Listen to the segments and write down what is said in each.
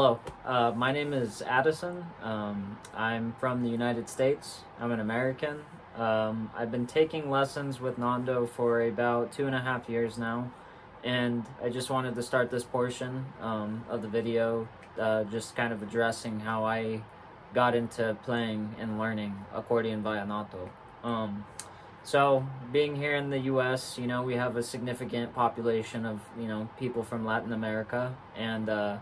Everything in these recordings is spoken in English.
Hello, my name is Addison. I'm from the United States. I'm an American. I've been taking lessons with Nando for about 2.5 years now, and I just wanted to start this portion of the video just kind of addressing how I got into playing and learning accordion Vallenato. So, being here in the U.S., we have a significant population of, people from Latin America, and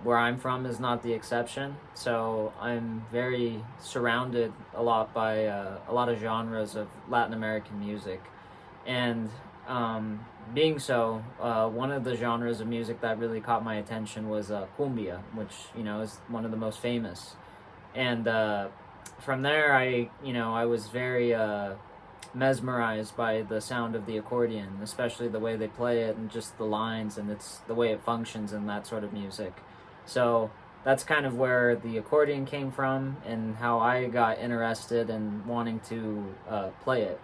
where I'm from is not the exception. So I'm very surrounded a lot by a lot of genres of Latin American music. And being so, one of the genres of music that really caught my attention was cumbia, which, is one of the most famous. And from there, I was very mesmerized by the sound of the accordion, especially the way they play it and just the lines and it's the way it functions in that sort of music. So that's kind of where the accordion came from and how I got interested in wanting to play it.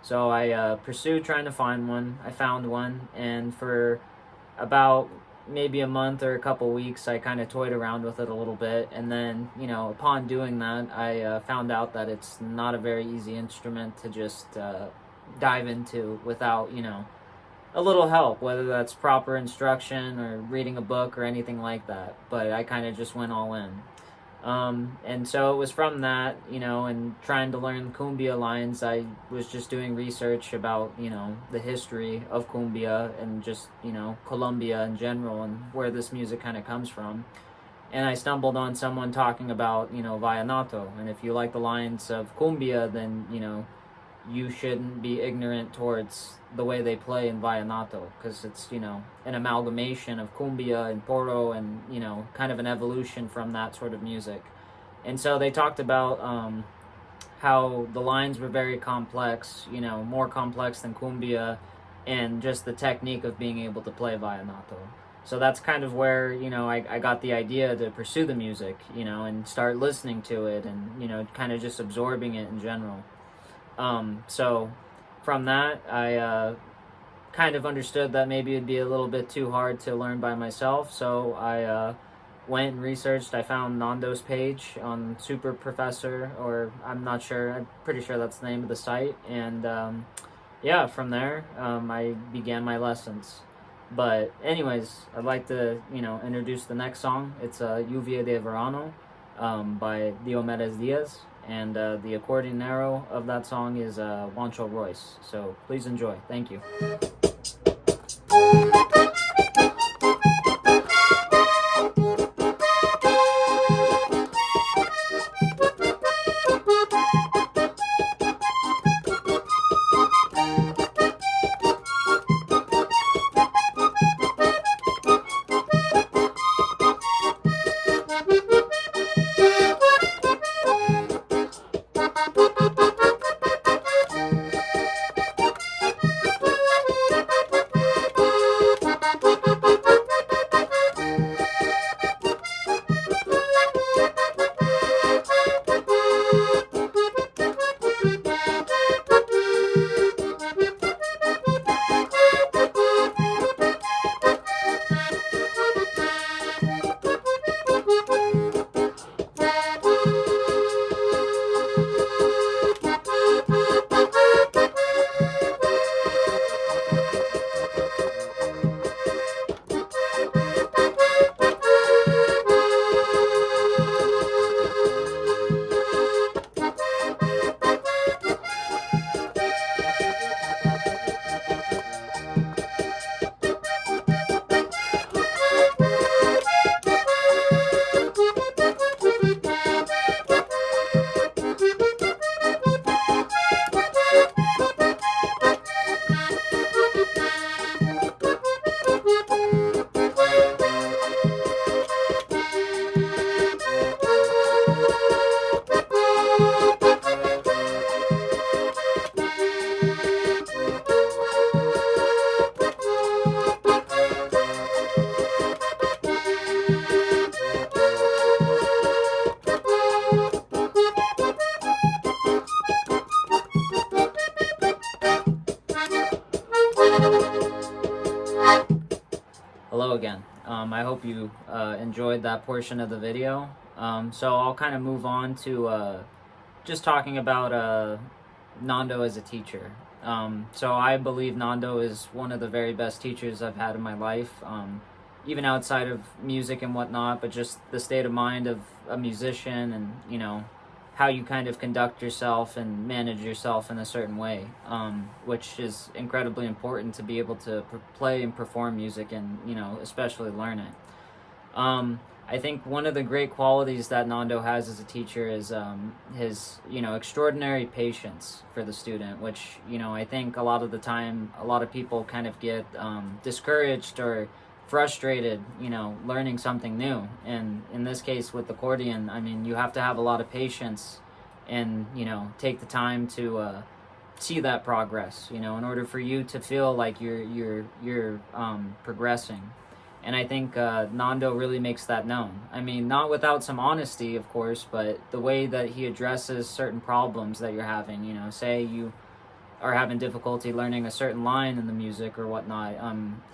So I pursued trying to find one. I found one, and for about maybe a month or a couple weeks, I kind of toyed around with it a little bit. And then, upon doing that, I found out that it's not a very easy instrument to just dive into without, a little help, whether that's proper instruction or reading a book or anything like that. But I kind of just went all in. And so it was from that, and trying to learn cumbia lines, I was just doing research about, the history of cumbia and just, Colombia in general and where this music kind of comes from. And I stumbled on someone talking about, Vallenato. And if you like the lines of cumbia, then, you shouldn't be ignorant towards the way they play in Vallenato, because it's, an amalgamation of cumbia and porro and, kind of an evolution from that sort of music. And so they talked about how the lines were very complex, more complex than cumbia, and just the technique of being able to play Vallenato. So that's kind of where, I got the idea to pursue the music, and start listening to it and, kind of just absorbing it in general. So from that, I kind of understood that maybe it'd be a little bit too hard to learn by myself. So I went and researched. I found Nando's page on Super Professor, or I'm not sure. I'm pretty sure that's the name of the site. And yeah, from there, I began my lessons. But anyways, I'd like to, introduce the next song. It's Lluvia de Verano by Diomedes Diaz. And the accordionero of that song is Juancho Royce. So please enjoy. Thank you. Hello again. I hope you enjoyed that portion of the video. So I'll kind of move on to just talking about Nando as a teacher. So I believe Nando is one of the very best teachers I've had in my life, even outside of music and whatnot, but just the state of mind of a musician and, you know, how you kind of conduct yourself and manage yourself in a certain way, which is incredibly important to be able to play and perform music and, you know, especially learn it. I think one of the great qualities that Nando has as a teacher is his, you know, extraordinary patience for the student, which, you know, I think a lot of the time, a lot of people kind of get discouraged or frustrated, you know, learning something new. And in this case with accordion, I mean, you have to have a lot of patience and, you know, take the time to see that progress, you know, in order for you to feel like you're progressing. And I think Nando really makes that known. I mean, not without some honesty, of course, but the way that he addresses certain problems that you're having, you know, say you are having difficulty learning a certain line in the music or whatnot,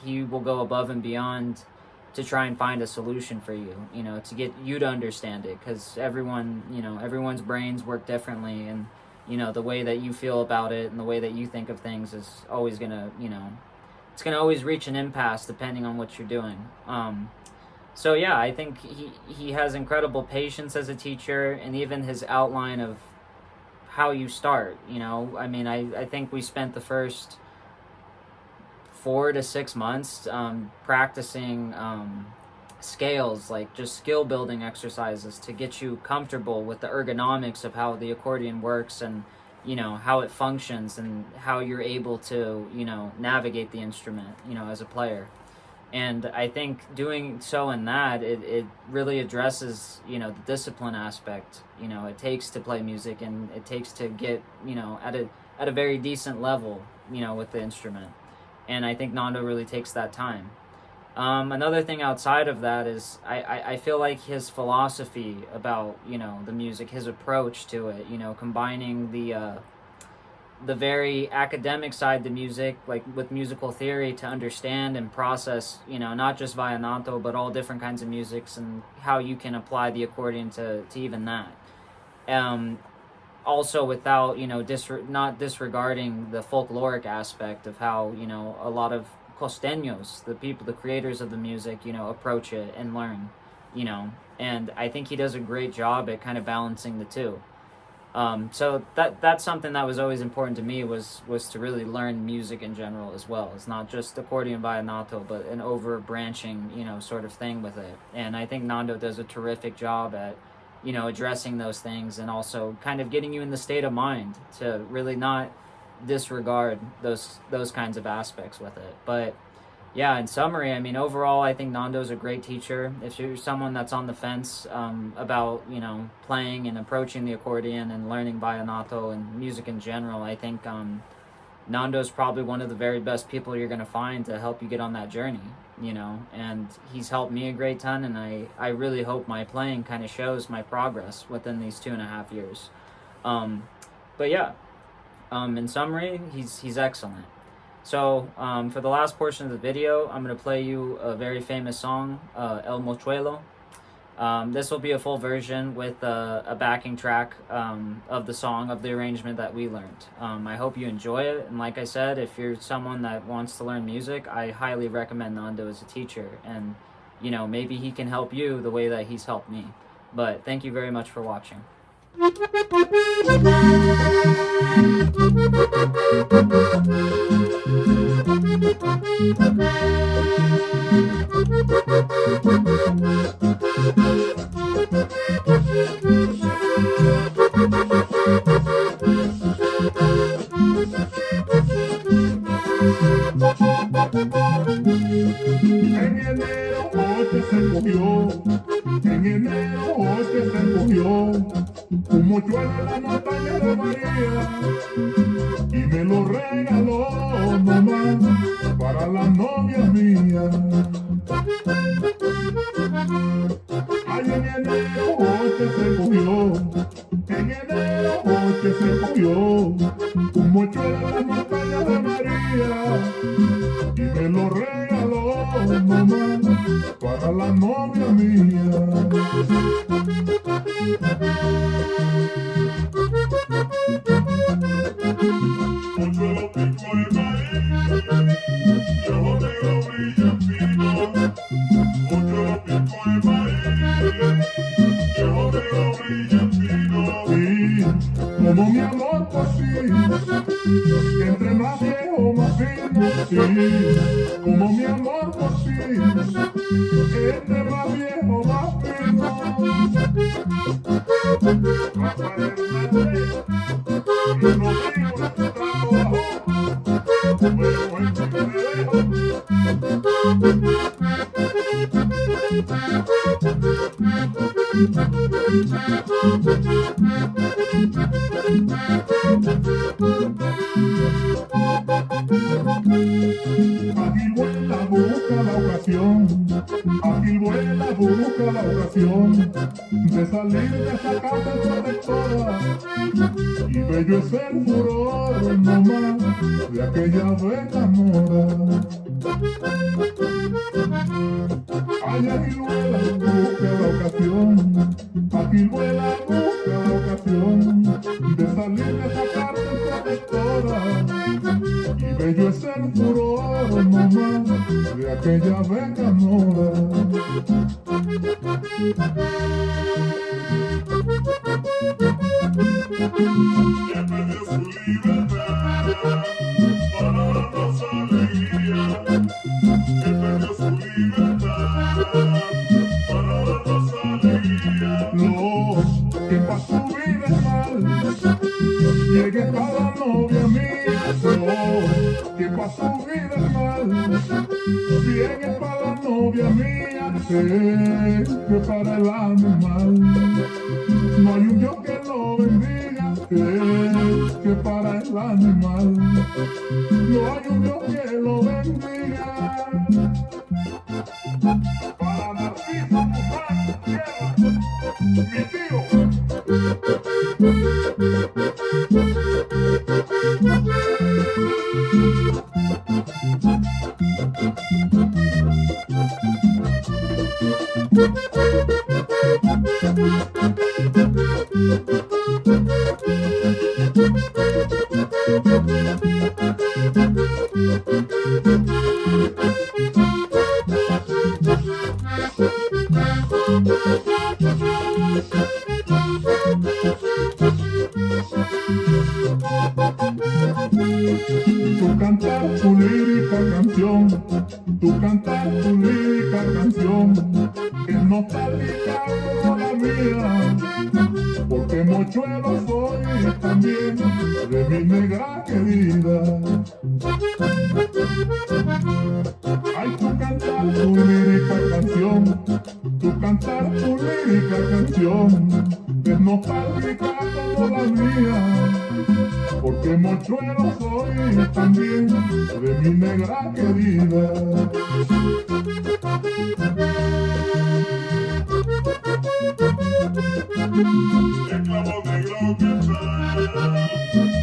he will go above and beyond to try and find a solution for you, you know, to get you to understand it, because everyone, you know, everyone's brains work differently, and, you know, the way that you feel about it and the way that you think of things is always gonna, you know, it's going to always reach an impasse depending on what you're doing. So yeah, I think he has incredible patience as a teacher, and even his outline of how you start, you know, I mean, I think we spent the first 4 to 6 months practicing scales, like just skill building exercises to get you comfortable with the ergonomics of how the accordion works, and, you know, how it functions and how you're able to, you know, navigate the instrument, you know, as a player. And I think doing so in that, it really addresses, you know, the discipline aspect, you know, it takes to play music, and it takes to get, you know, at a very decent level, you know, with the instrument. And I think Nando really takes that time. Another thing outside of that is I feel like his philosophy about, you know, the music, his approach to it, you know, combining the very academic side to music, like with musical theory, to understand and process, you know, not just Vallenato, but all different kinds of musics, and how you can apply the accordion to even that. Also without, you know, not disregarding the folkloric aspect of how, you know, a lot of costeños, the people, the creators of the music, you know, approach it and learn, you know, and I think he does a great job at kind of balancing the two. So that's something that was always important to me, was to really learn music in general as well. It's not just accordion Vallenato, but an over branching, you know, sort of thing with it. And I think Nando does a terrific job at, you know, addressing those things, and also kind of getting you in the state of mind to really not disregard those kinds of aspects with it. But yeah, in summary, I mean, overall, I think Nando's a great teacher. If you're someone that's on the fence about, you know, playing and approaching the accordion and learning Vallenato and music in general, I think Nando's probably one of the very best people you're going to find to help you get on that journey, you know, and he's helped me a great ton, and I really hope my playing kind of shows my progress within these 2.5 years. But yeah, in summary, he's excellent. So for the last portion of the video, I'm going to play you a very famous song, El Mochuelo. This will be a full version with a backing track of the song, of the arrangement that we learned. I hope you enjoy it, and like I said, if you're someone that wants to learn music, I highly recommend Nando as a teacher, and, you know, maybe he can help you the way that he's helped me. But thank you very much for watching. En enero José se cogió, en enero José se cogió un mochuelo en la montaña de María y me lo regaló mamá para la novia mía. Ay, en enero José se cogió, en enero José se cogió un mochuelo en la montaña de María y me lo regaló mamá para la novia mía. Consuelo pico de maíz, yo negro brilla fino. Consuelo pico de maíz, yo negro brilla fino. Sí, como mi amor por sí, entre más viejo más fino. Sí, como mi amor por sí, entre más viejo más fino. Rafael Hernández, y Rodrigo en su trabajo, pero el dejo. Aquí vuela, busca la ocasión, aquí vuela, busca la ocasión de salir de esa casa protectora, y bello es el furor nomás de aquella bella mora. Ay, aquí vuela, busca la ocasión, aquí vuela, busca la ocasión de salir de esa cárcel protectora, y bello es el furor nomás de aquella bella mora. Ya perdió su libertad para darnos alegría. Ya perdió su libertad para darnos alegría. Los que pa' su vida es mal, llegue para la novia mía. Los que pa' su vida es mal, llegue para la novia mía. Sé que para el animal no hay un Dios que lo bendiga. Sé que para el animal no hay un Dios que lo bendiga. Para Narciso Guzmán Sierra, mi tío. Tú cantar tu lírica canción, tú cantar tu lírica canción, que es nostálgica como la mía, porque mochuelo soy también de mi negra querida. Ay, tú cantar tu lírica canción, tú cantar tu lírica canción, que es nostálgica como la mía, porque mochuelo soy también de mi negra querida. Esclavo negro que está,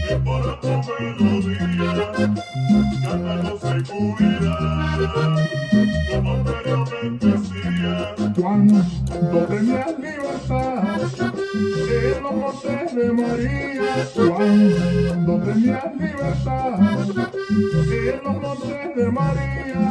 que por tu melodía, cantando seguridad, como anteriormente hacía. Cuando tenías libertad en los montes de María, cuando tenías libertad en los montes de María,